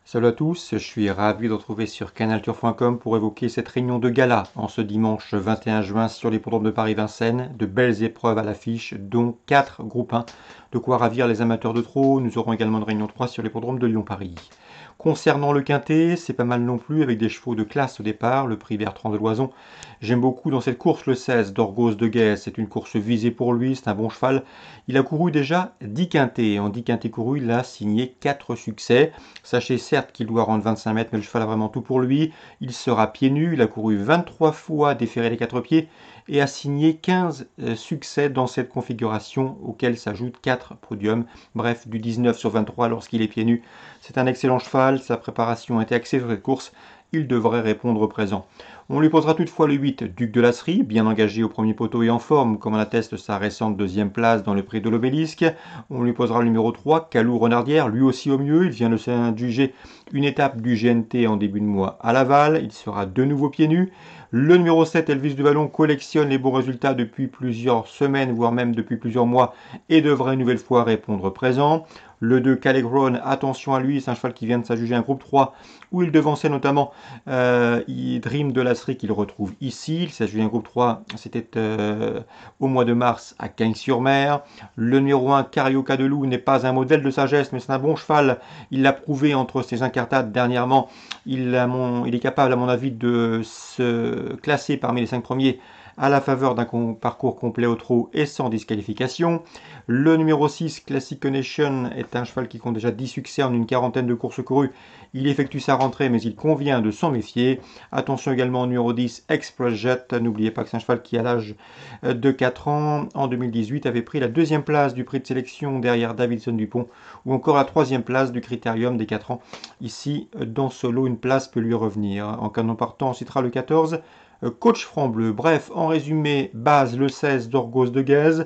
Salut à tous, je suis ravi de retrouver sur canaltour.com pour évoquer cette réunion de gala en ce dimanche 21 juin sur l'hippodrome de Paris-Vincennes. De belles épreuves à l'affiche, dont 4 groupes 1. De quoi ravir les amateurs de trot. Nous aurons également une réunion 3 sur l'hippodrome de Lyon-Paris. Concernant le quintet, c'est pas mal non plus avec des chevaux de classe au départ, le prix Bertrand de Loison. J'aime beaucoup dans cette course le 16 d'Orgos de Guez, c'est une course visée pour lui, c'est un bon cheval. Il a couru déjà 10 quintets, en 10 quintets courus, il a signé 4 succès. Sachez certes qu'il doit rendre 25 mètres, mais le cheval a vraiment tout pour lui. Il sera pieds nus, il a couru 23 fois déféré les 4 pieds et a signé 15 succès dans cette configuration auquel s'ajoutent 4 podiums. Bref, du 19 sur 23 lorsqu'il est pieds nus. C'est un excellent cheval, sa préparation a été axée sur cette course, il devrait répondre présent. On lui posera toutefois le 8, Duc de Lasserie, bien engagé au premier poteau et en forme, comme en atteste sa récente deuxième place dans le prix de l'Obélisque. On lui posera le numéro 3, Calou Renardière, lui aussi au mieux, il vient de s'adjuger une étape du GNT en début de mois à Laval, il sera de nouveau pieds nus. Le numéro 7, Elvis du Vallon, collectionne les bons résultats depuis plusieurs semaines, voire même depuis plusieurs mois, et devrait une nouvelle fois répondre présent. Le 2, Callegrone, attention à lui, c'est un cheval qui vient de s'adjuger un groupe 3, où il devançait notamment Dream de Lasserie qu'il retrouve ici. Il s'agit d'un groupe 3, c'était au mois de mars à Cagnes-sur-Mer. Le numéro 1, Carioca de Loup, n'est pas un modèle de sagesse, mais c'est un bon cheval. Il l'a prouvé entre ses incartades dernièrement. Il est capable, à mon avis, de se classer parmi les 5 premiers à la faveur d'un parcours complet au trot et sans disqualification. Le numéro 6, Classic Connection, est un cheval qui compte déjà 10 succès en une quarantaine de courses courues. Il effectue sa rentrée, mais il convient de s'en méfier. Attention également au numéro 10, Express Jet. N'oubliez pas que c'est un cheval qui, à l'âge de 4 ans, en 2018, avait pris la deuxième place du prix de sélection derrière Davidson Dupont, ou encore la troisième place du critérium des 4 ans. Ici, dans ce lot, une place peut lui revenir. En cas non partant, on citera le 14, Coach Franc Bleu. Bref, en résumé, base le 16 d'Orgos de Guez.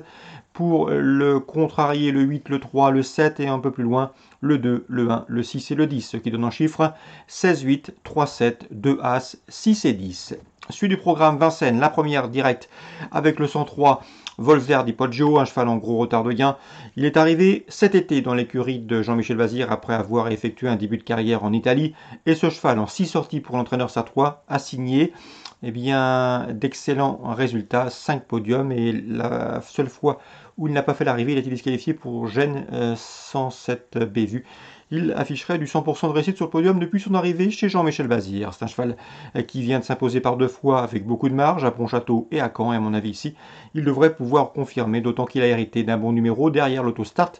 Pour le contrarier, le 8, le 3, le 7 et un peu plus loin, le 2, le 1, le 6 et le 10, ce qui donne en chiffre 16, 8, 3, 7, 2 As, 6 et 10. Suite du programme Vincennes, la première directe avec le 103 Volver di Poggio, un cheval en gros retard de gain. Il est arrivé cet été dans l'écurie de Jean-Michel Vazir après avoir effectué un début de carrière en Italie. Et ce cheval, en 6 sorties pour l'entraîneur sartois, a signé d'excellents résultats, 5 podiums. Et la seule fois où il n'a pas fait l'arrivée, il a été disqualifié pour gêne sans cette bévue. Il afficherait du 100% de réussite sur le podium depuis son arrivée chez Jean-Michel Vazir. C'est un cheval qui vient de s'imposer par 2 fois avec beaucoup de marge à Pontchâteau et à Caen, et à mon avis ici, il devrait pouvoir confirmer, d'autant qu'il a hérité d'un bon numéro derrière l'autostart,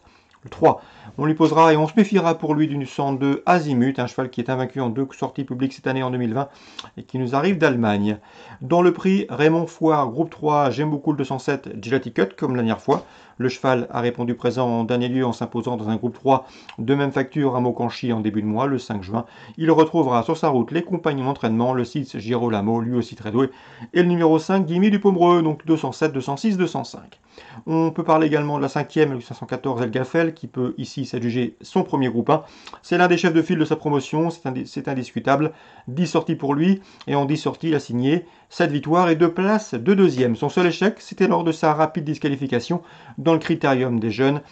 le 3. On lui posera et on se méfiera pour lui du 102 Azimut, un cheval qui est invaincu en 2 sorties publiques cette année en 2020 et qui nous arrive d'Allemagne. Dans le prix, Raymond Foire, groupe 3, j'aime beaucoup le 207 Gelati Cut comme la dernière fois. Le cheval a répondu présent en dernier lieu en s'imposant dans un groupe 3 de même facture à Mokanchi en début de mois, le 5 juin. Il retrouvera sur sa route les compagnons d'entraînement, le 6 Girolamo, lui aussi très doué, et le numéro 5 Guillemot du Pomereux, donc 207, 206, 205. On peut parler également de la 5e, le 514 El Gaffel, qui peut ici s'adjuger son premier groupe 1. C'est l'un des chefs de file de sa promotion, c'est indiscutable. 10 sorties pour lui, et en 10 sorties, il a signé 7 victoires et 2 places de deuxième. Son seul échec, c'était lors de sa rapide disqualification dans le critérium des jeunes.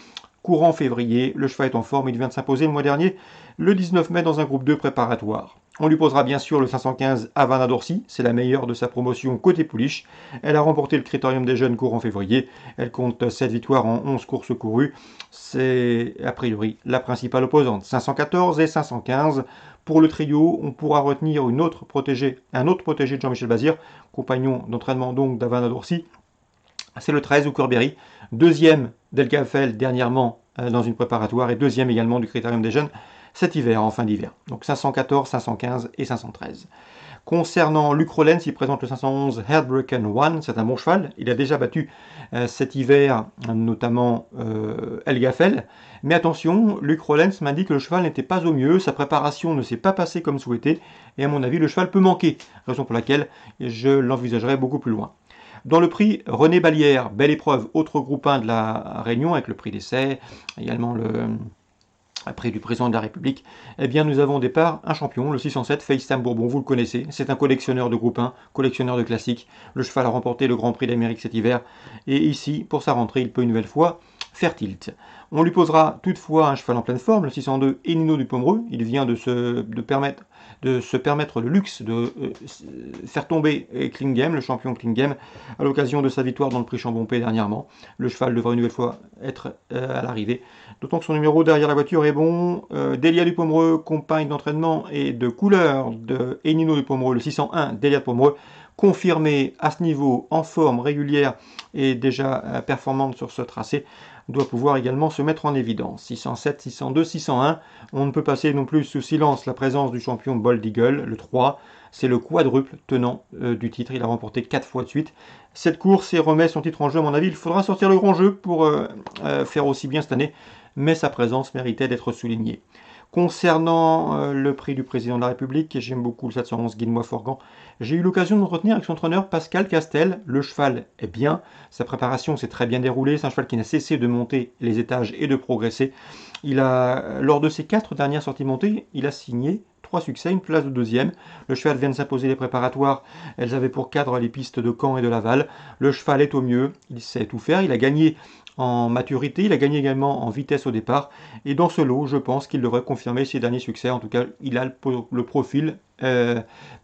Courant février, le cheval est en forme, il vient de s'imposer le mois dernier, le 19 mai, dans un groupe 2 préparatoire. On lui posera bien sûr le 515 Havana d'Orcy, c'est la meilleure de sa promotion côté pouliche. Elle a remporté le critérium des jeunes courant février. Elle compte 7 victoires en 11 courses courues. C'est a priori la principale opposante. 514 et 515. Pour le trio, on pourra retenir un autre protégé de Jean-Michel Vazir, compagnon d'entraînement donc d'Havana d'Orcy. C'est le 13 ou Corberry, deuxième d'Elgafel dernièrement dans une préparatoire et deuxième également du critérium des jeunes cet hiver, en fin d'hiver. Donc 514, 515 et 513. Concernant Luc Rollens, il présente le 511 Heartbroken One, c'est un bon cheval. Il a déjà battu cet hiver notamment Elgafel. Mais attention, Luc Rollens m'indique que le cheval n'était pas au mieux, sa préparation ne s'est pas passée comme souhaité, et à mon avis le cheval peut manquer, raison pour laquelle je l'envisagerai beaucoup plus loin. Dans le prix René Balière, belle épreuve, autre groupe 1 de la Réunion avec le prix d'essai, également le prix du président de la République, eh bien nous avons au départ un champion, le 607 FaceTime Bourbon, vous le connaissez, c'est un collectionneur de groupe 1, collectionneur de classiques. Le cheval a remporté le Grand Prix d'Amérique cet hiver et ici, pour sa rentrée, il peut une nouvelle fois faire tilt. On lui posera toutefois un cheval en pleine forme, le 602 Enino du Pomereux. Il vient de se permettre le luxe de faire tomber Klingem, le champion Klingem, à l'occasion de sa victoire dans le prix Chambompé dernièrement. Le cheval devra une nouvelle fois être à l'arrivée. D'autant que son numéro derrière la voiture est bon. Delia du Pomereux, compagne d'entraînement et de couleur de Enino du Pomereux, le 601 Delia du Pomereux, confirmé à ce niveau, en forme régulière et déjà performante sur ce tracé, doit pouvoir également se mettre en évidence. 607, 602, 601, on ne peut passer non plus sous silence la présence du champion Bold Eagle, le 3, c'est le quadruple tenant du titre, il a remporté 4 fois de suite. Cette course et remet son titre en jeu, à mon avis, il faudra sortir le grand jeu pour faire aussi bien cette année, mais sa présence méritait d'être soulignée. Concernant le prix du président de la République, j'aime beaucoup le 711 Guilmois-Forgan. J'ai eu l'occasion de m'entretenir avec son entraîneur Pascal Castel. Le cheval est bien, sa préparation s'est très bien déroulée. C'est un cheval qui n'a cessé de monter les étages et de progresser. Lors de ses 4 dernières sorties montées, il a signé 3 succès, une place de deuxième. Le cheval vient de s'imposer les préparatoires. Elles avaient pour cadre les pistes de Caen et de Laval. Le cheval est au mieux, il sait tout faire. Il a gagné en maturité, il a gagné également en vitesse au départ. Et dans ce lot, je pense qu'il devrait confirmer ses derniers succès. En tout cas, il a le profil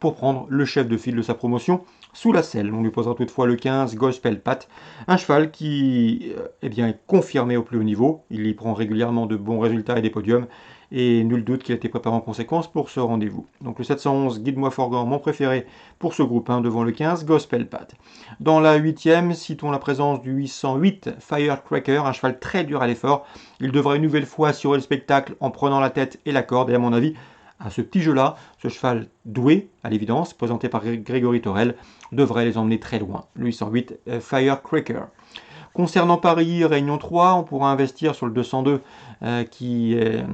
pour prendre le chef de file de sa promotion sous la selle. On lui posera toutefois le 15 Gospel Pat, un cheval qui est confirmé au plus haut niveau. Il y prend régulièrement de bons résultats et des podiums. Et nul doute qu'il a été préparé en conséquence pour ce rendez-vous. Donc le 711, Guide-moi-Forgan, mon préféré pour ce groupe 1 devant le 15, Gospel Pat. Dans la 8e, citons la présence du 808, Firecracker, un cheval très dur à l'effort. Il devrait une nouvelle fois assurer le spectacle en prenant la tête et la corde. Et à mon avis, à ce petit jeu-là, ce cheval doué, à l'évidence, présenté par Grégory Torel, devrait les emmener très loin. Le 808, Firecracker. Concernant Paris, Réunion 3, on pourra investir sur le 202 qui est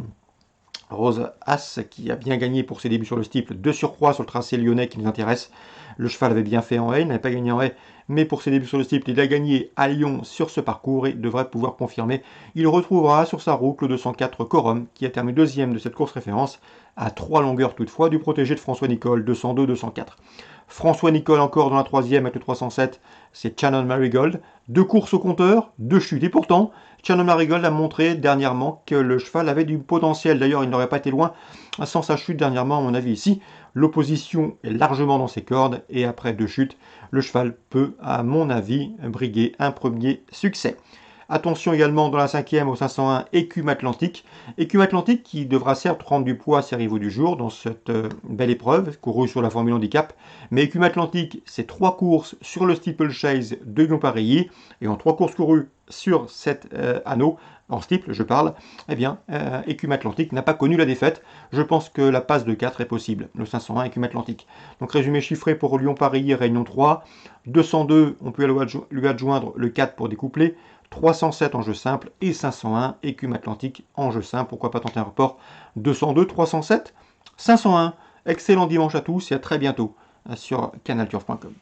Rose As, qui a bien gagné pour ses débuts sur le steeple, de surcroît sur le tracé lyonnais qui nous intéresse. Le cheval avait bien fait en haie, il n'avait pas gagné en haie, mais pour ses débuts sur le steeple, il a gagné à Lyon sur ce parcours et devrait pouvoir confirmer. Il retrouvera sur sa route le 204 Corum, qui a terminé deuxième de cette course référence, à 3 longueurs toutefois du protégé de François Nicole, 202-204. François Nicole encore dans la 3e avec le 307, c'est Shannon Marigold. 2 courses au compteur, 2 chutes. Et pourtant, Shannon Marigold a montré dernièrement que le cheval avait du potentiel. D'ailleurs, il n'aurait pas été loin sans sa chute dernièrement, à mon avis. Ici, l'opposition est largement dans ses cordes et après 2 chutes, le cheval peut, à mon avis, briguer un premier succès. Attention également dans la 5e au 501 Écume Atlantique. Écume Atlantique qui devra certes prendre du poids à ses rivaux du jour dans cette belle épreuve courue sur la Formule Handicap. Mais Écume Atlantique, c'est 3 courses sur le steeplechase de Lyon-Parilly. Et en 3 courses courues sur cet anneau, en steeple je parle, eh bien Écume Atlantique n'a pas connu la défaite. Je pense que la passe de 4 est possible, le 501 Écume Atlantique. Donc résumé chiffré pour Lyon-Parilly, Réunion 3. 202, on peut lui adjoindre le 4 pour découpler. 307 en jeu simple et 501 Écume Atlantique en jeu simple. Pourquoi pas tenter un report 202, 307, 501. Excellent dimanche à tous et à très bientôt sur canalturf.com.